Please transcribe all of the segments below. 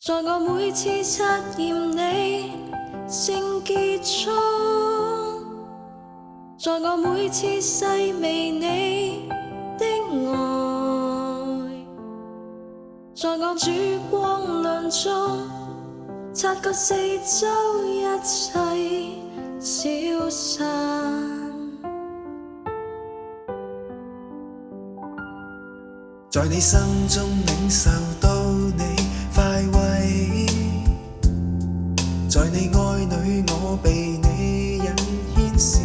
在我每次察驗你聖潔中，在我每次細微你的愛，在我主光亮中，察覺四周一切消散。在你心中領受到你快慰，在你愛裏我被你引牽時，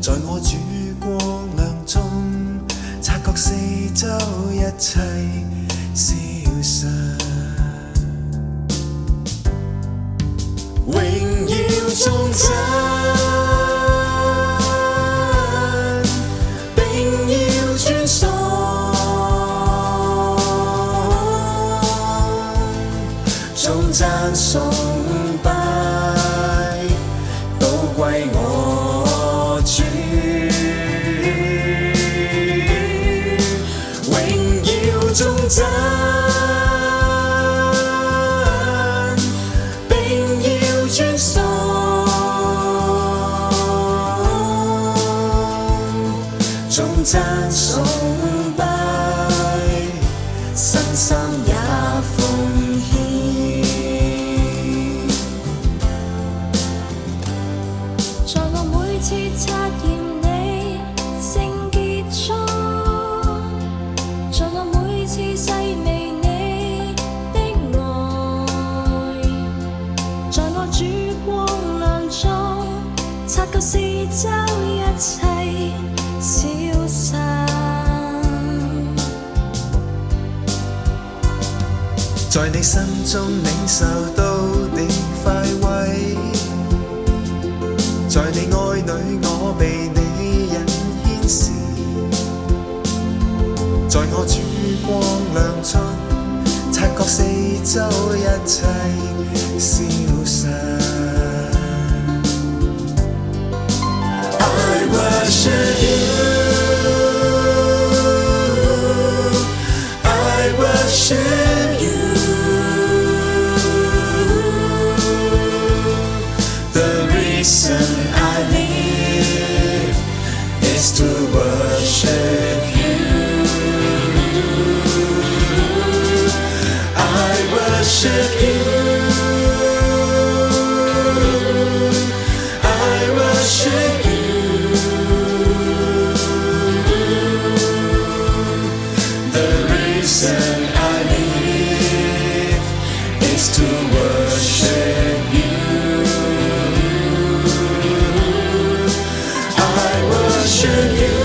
在我主光亮中察覺四周一切消失，榮耀頌讚。頌讚崇拜都歸我主，榮耀頌讚，並要尊崇，頌讚崇拜，身心也奉獻。察驗你聖潔中，在我每次細微你的愛，在我主光亮中，察覺四周一切消散。在你心中領受到你快慰，在你愛裏我被你引牽時，在我主光亮中察覺四周一切消散。I worship you, I worship you, the reason I live is to worship you. I worship you. I worship you. The reason I live is to worship you. Worship you,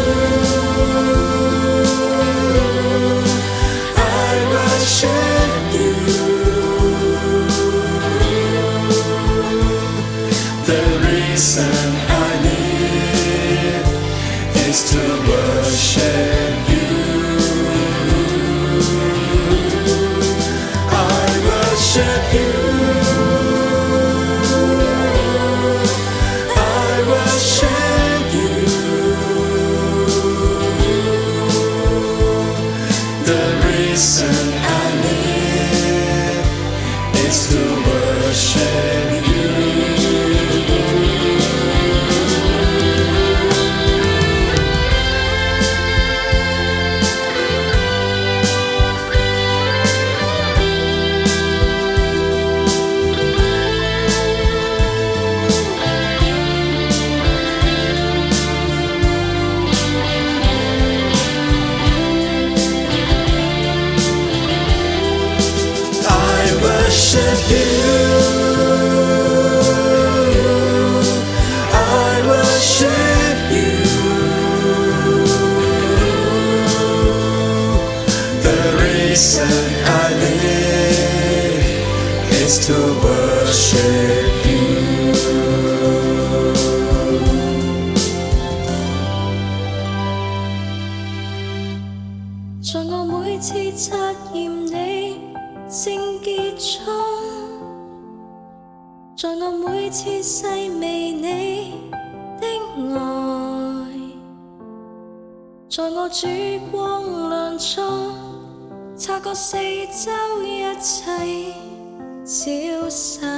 I worship you. The reason I live is to worship you. I worship you. I worship you. The reason I live is to worship you. Worship you, I worship you. The reason I live is to worship you.在我每次察驗你聖潔中，在我每次細微你的愛，在我主光亮中察覺四周一切消逝。